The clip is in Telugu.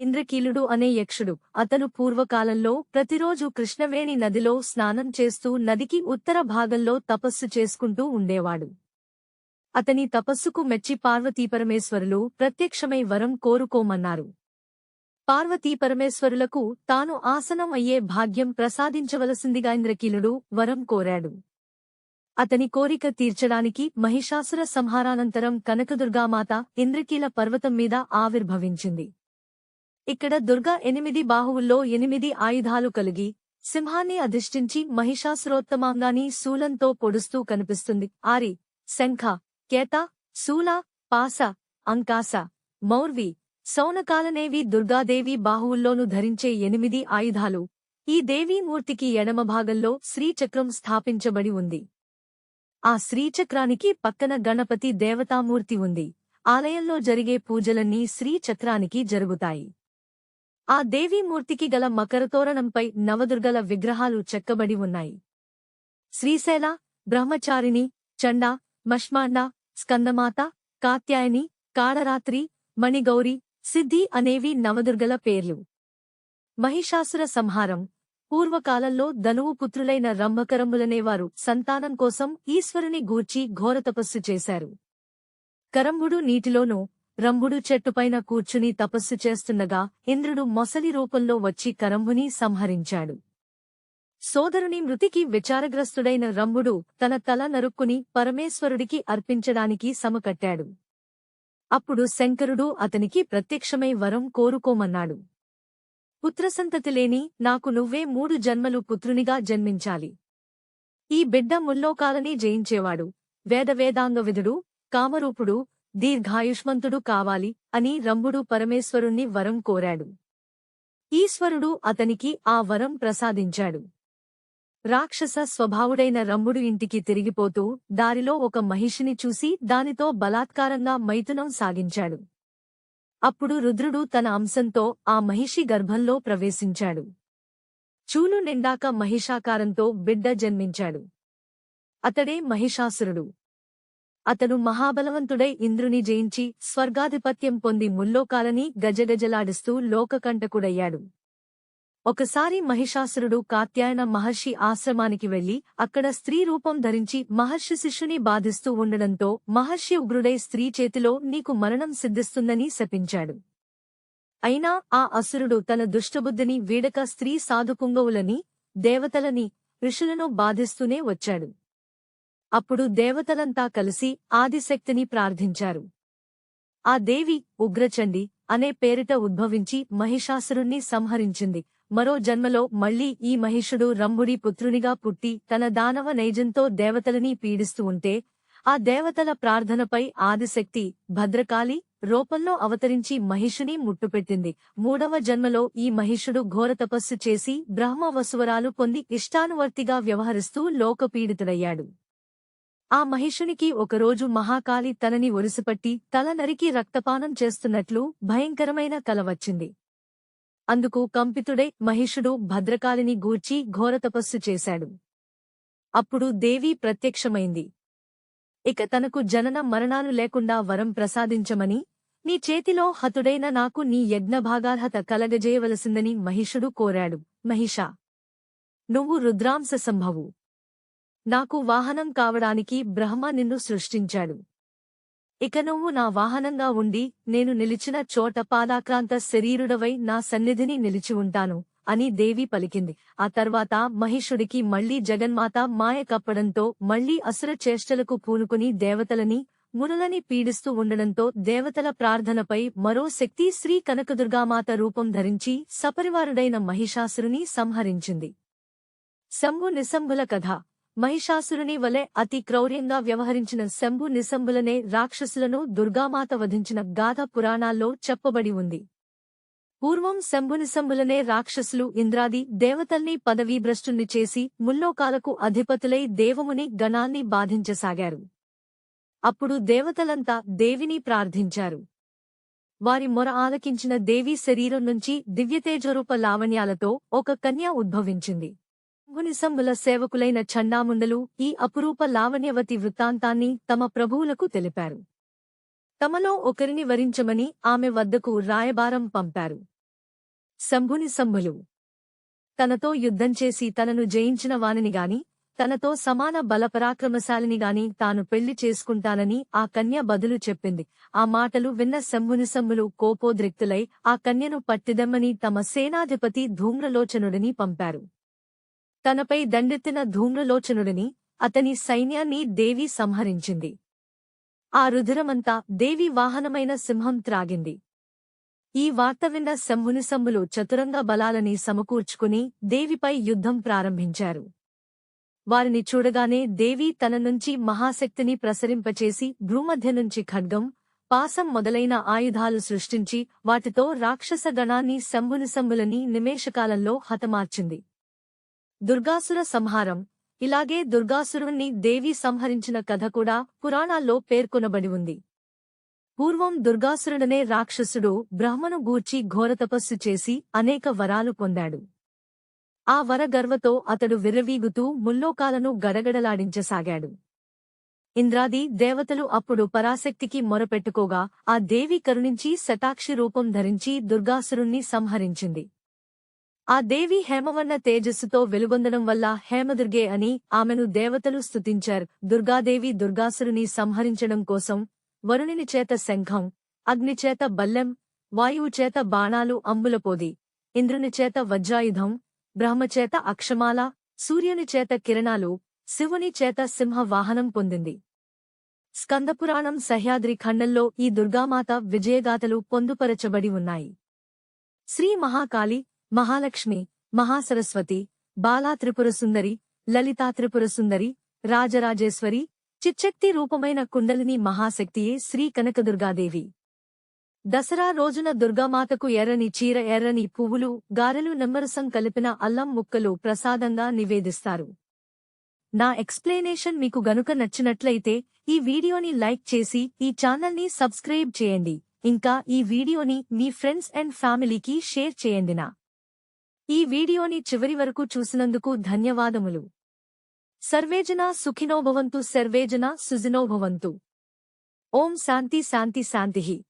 ఇంద్రకీలుడు అనే యక్షుడు. అతను పూర్వకాలంలో ప్రతిరోజు కృష్ణవేణి నదిలో స్నానం చేస్తూ నదికి ఉత్తర భాగంలో తపస్సు చేసుకుంటూ ఉండేవాడు. అతని తపస్సుకు మెచ్చి పార్వతీపరమేశ్వరులు ప్రత్యక్షమై వరం కోరుకోమన్నారు. పార్వతీపరమేశ్వరులకు తాను ఆసనం అయ్యే భాగ్యం ప్రసాదించవలసిందిగా ఇంద్రకీలుడు వరం కోరాడు. అతని కోరిక తీర్చడానికి మహిషాసుర సంహారానంతరం కనకదుర్గామాత ఇంద్రకీల పర్వతం మీద ఆవిర్భవించింది. ఇక్కడ దుర్గా 8 బాహువుల్లో 8 ఆయుధాలు కలిగి సింహాన్ని అధిష్ఠించి మహిషాసురోత్తమాంగాన్ని శూలంతో పొడుస్తూ కనిపిస్తుంది. ఆరి, శంఖ, కేత, శూల, పాస, అంకాస, మౌర్వి, సౌనకాలనేవి దుర్గాదేవి బాహువుల్లోనూ ధరించే 8 ఆయుధాలు. ఈ దేవీమూర్తికి ఎడమ భాగంలో శ్రీచక్రం స్థాపించబడి ఉంది. ఆ శ్రీచక్రానికి పక్కన గణపతి దేవతామూర్తి ఉంది. ఆలయంలో జరిగే పూజలన్నీ శ్రీచక్రానికి జరుగుతాయి. ఆ దేవీమూర్తికి గల మకరతోరణంపై నవదుర్గల విగ్రహాలు చెక్కబడి ఉన్నాయి. శ్రీశైల, బ్రహ్మచారిణి, చండ, మష్మాండ, స్కందమాత, కాత్యాయని, కాళరాత్రి, మణిగౌరి, సిద్ధి అనేవి నవదుర్గల పేర్లు. మహిషాసుర సంహారం. పూర్వకాలంలో ధనువు పుత్రులైన రంభకరంబులనేవారు సంతానం కోసం ఈశ్వరుని గూర్చి ఘోరతపస్సు చేశారు. కరంబుడు నీటిలోనూ, రంభుడు చెట్టుపైన కూర్చుని తపస్సు చేస్తుండగా ఇంద్రుడు మొసలి రూపంలో వచ్చి కరంబుని సంహరించాడు. సోదరుని మృతికి విచారగ్రస్తుడైన రంభుడు తన తల నరుక్కుని పరమేశ్వరుడికి అర్పించడానికి సమకట్టాడు. అప్పుడు శంకరుడు అతనికి ప్రత్యక్షమై వరం కోరుకోమన్నాడు. పుత్రసంతతి లేని నాకు నువ్వే 3 జన్మలు పుత్రునిగా జన్మించాలి. ఈ బిడ్డ ముల్లోకాలని జయించేవాడు, వేదవేదాంగవిధుడు, కామరూపుడు, దీర్ఘాయుష్మంతుడు కావాలి అని రంభుడు పరమేశ్వరుణ్ణి వరం కోరాడు. ఈశ్వరుడు అతనికి ఆ వరం ప్రసాదించాడు. రాక్షస స్వభావుడైన రంభుడు ఇంటికి తిరిగిపోతూ దారిలో ఒక మహిషిని చూసి దానితో బలాత్కారంగా మైథునం సాగించాడు. అప్పుడు రుద్రుడు తన అంశంతో ఆ మహిషి గర్భంలో ప్రవేశించాడు. చూలు నిండాక మహిషాకారంతో బిడ్డ జన్మించాడు. అతడే మహిషాసురుడు. అతను మహాబలవంతుడై ఇంద్రుని జయించి స్వర్గాధిపత్యం పొంది ముల్లోకాలని గజగజలాడిస్తూ లోకకంటకుడయ్యాడు. ఒకసారి మహిషాసురుడు కాత్యాయన మహర్షి ఆశ్రమానికి వెళ్లి అక్కడ స్త్రీ రూపం ధరించి మహర్షి శిష్యుని బాధిస్తూ ఉండడంతో మహర్షి ఉగ్రుడై స్త్రీ చేతిలో నీకు మరణం సిద్ధిస్తుందని శపించాడు. అయినా ఆ అసురుడు తన దుష్టబుద్ధిని వీడక స్త్రీ సాధుపుంగవులని, దేవతలని, ఋషులను బాధిస్తూనే వచ్చాడు. అప్పుడు దేవతలంతా కలిసి ఆదిశక్తిని ప్రార్థించారు. ఆ దేవి ఉగ్రచండి అనే పేరిట ఉద్భవించి మహిషాసురుణ్ణి సంహరించింది. మరో జన్మలో మళ్లీ ఈ మహిషుడు రంభుడి పుత్రునిగా పుట్టి తన దానవ నైజంతో దేవతలని పీడిస్తూ ఉంటే ఆ దేవతల ప్రార్థనపై ఆదిశక్తి భద్రకాళి రూపంలో అవతరించి మహిషుని ముట్టుపెట్టింది. 3వ జన్మలో ఈ మహిషుడు ఘోరతపస్సు చేసి బ్రహ్మవసువరాలు పొంది ఇష్టానువర్తిగా వ్యవహరిస్తూ లోకపీడితుడయ్యాడు. ఆ మహిషునికి ఒకరోజు మహాకాళి తనని ఒరిసిపట్టి తల నరికి రక్తపానం చేస్తున్నట్లు భయంకరమైన కల వచ్చింది. అందుకు కంపితుడై మహిషుడు భద్రకాళిని గూర్చి ఘోరతపస్సు చేశాడు. అప్పుడు దేవి ప్రత్యక్షమైంది. ఇక తనకు జనన మరణాలు లేకుండా వరం ప్రసాదించమని, నీ చేతిలో హతుడైన నాకు నీ యజ్ఞభాగార్హత కలగజేయవలసిందని మహిషుడు కోరాడు. మహిషా, నువ్వు రుద్రాంశ సంభవు. నాకు వాహనం కావడానికి బ్రహ్మ నిన్ను సృష్టించాడు. ఇక నువ్వు నా వాహనంగా ఉండి నేను నిలిచిన చోట పాదాక్రాంత శరీరుడవై నా సన్నిధిని నిలిచి ఉంటాను అని దేవి పలికింది. ఆ తర్వాత మహిషుడికి మళ్లీ జగన్మాత మాయ కప్పడంతో మళ్లీ అసుర చేష్టలకు పూనుకుని దేవతలని, మునులని పీడిస్తూ ఉండడంతో దేవతల ప్రార్థనపై మరో శక్తి శ్రీ కనకదుర్గామాత రూపం ధరించి సపరివారుడైన మహిషాసురుని సంహరించింది. శంభు నిశంభుల కథ. మహిషాసురుని వలె అతి క్రౌర్యంగా వ్యవహరించిన శంభు నిశంభులనే రాక్షసులను దుర్గామాత వధించిన గాథ పురాణాల్లో చెప్పబడి ఉంది. పూర్వం శంభునిశంభులనే రాక్షసులు ఇంద్రాది దేవతల్ని పదవీభ్రష్టుల్ని చేసి ముల్లోకాలకు అధిపతులై దేవముని గణాన్ని బాధించసాగారు. అప్పుడు దేవతలంతా దేవిని ప్రార్థించారు. వారి మొర ఆలకించిన దేవీ శరీరం నుంచి దివ్యతేజరూప లావణ్యాలతో ఒక కన్య ఉద్భవించింది. శంభునిశంభుల సేవకులైన చండాముండలు ఈ అపురూప లావణ్యవతి వృత్తాంతాన్ని తమ ప్రభువులకు తెలిపారు. తమలో ఒకరిని వరించమని ఆమె వద్దకు రాయబారం పంపారు. శంభుని సంభులు తనతో యుద్ధం చేసి తనను జయించిన వానిని గాని తనతో సమాన బలపరాక్రమశాలిని గాని తాను పెళ్లి చేసుకుంటానని ఆ కన్య బదులు చెప్పింది. ఆ మాటలు విన్న శంభునిశంభులు కోపోద్రిక్తులై ఆ కన్యను పట్టిదమ్మని తమ సేనాధిపతి ధూమ్రలోచనుడిని పంపారు. తనపై దండెత్తిన ధూమ్రలోచనుడిని అతని సైన్యాన్ని దేవి సంహరించింది. ఆ రుధిరమంతా దేవి వాహనమైన సింహం త్రాగింది. ఈ వార్త విన్న శంభునిశంభులు చతురంగ బలాలని సమకూర్చుకుని దేవిపై యుద్ధం ప్రారంభించారు. వారిని చూడగానే దేవి తన నుంచి మహాశక్తిని ప్రసరింపచేసి భ్రూమధ్య నుంచి ఖడ్గం, పాసం మొదలైన ఆయుధాలు సృష్టించి వాటితో రాక్షస గణాన్ని శంభునిశంభులని నిమేషకాలంలో హతమార్చింది. దుర్గాసుర సంహారం. ఇలాగే దుర్గాసురుణ్ణి దేవి సంహరించిన కథ కూడా పురాణాల్లో పేర్కొనబడి ఉంది. పూర్వం దుర్గాసురుడనే రాక్షసుడు బ్రహ్మను గూర్చి ఘోరతపస్సు చేసి అనేక వరాలు పొందాడు. ఆ వరగర్వతో అతడు విర్రవీగుతూ ముల్లోకాలను గడగడలాడించసాగాడు. ఇంద్రాది దేవతలు అప్పుడు పరాశక్తికి మొరపెట్టుకోగా ఆ దేవి కరుణించి శతాక్షి రూపం ధరించి దుర్గాసురుణ్ణి సంహరించింది. ఆ దేవి హేమవర్ణ తేజస్సుతో వెలుగొందడం వల్ల హేమదుర్గే అని ఆమెను దేవతలు స్తుతించారు. దుర్గాదేవి దుర్గాసురుని సంహరించడం కోసం వరుణుని చేత శంఖం, అగ్నిచేత బల్లెం, వాయువుచేత బాణాలు అంబులపోది, ఇంద్రునిచేత వజ్రాయుధం, బ్రహ్మచేత అక్షమాల, సూర్యునిచేత కిరణాలు, శివుని చేత సింహ వాహనం పొందింది. స్కందపురాణం సహ్యాద్రి ఖండంలో ఈ దుర్గామాత విజయగాథలు పొందుపరచబడి ఉన్నాయి. శ్రీ మహాకాళి, మహాలక్ష్మి, మహాసరస్వతి, బాలా త్రిపురసుందరి, లలితా త్రిపురసుందరి, రాజరాజేశ్వరి, చిచ్చక్తి రూపమైన కుండలిని మహాశక్తియే శ్రీ కనకదుర్గాదేవి. దసరా రోజున దుర్గామాతకు ఎర్రని చీర, ఎర్రని పువ్వులు, గారెలు, నిమ్మరసం కలిపిన అల్లం ముక్కలు ప్రసాదంగా నివేదిస్తారు. నా ఎక్స్ప్లెనేషన్ మీకు గనుక నచ్చినట్లయితే ఈ వీడియోని లైక్ చేసి ఈ ఛానల్ని సబ్స్క్రైబ్ చేయండి. ఇంకా ఈ వీడియోని మీ ఫ్రెండ్స్ అండ్ ఫ్యామిలీకి షేర్ చేయండినా. ఈ వీడియోని చివరి వరకు చూసినందుకు ధన్యవాదములు. సర్వేజన సుఖినో భవంతు, సర్వేజన సుజినో భవంతు. ఓం శాంతి శాంతి శాంతిః.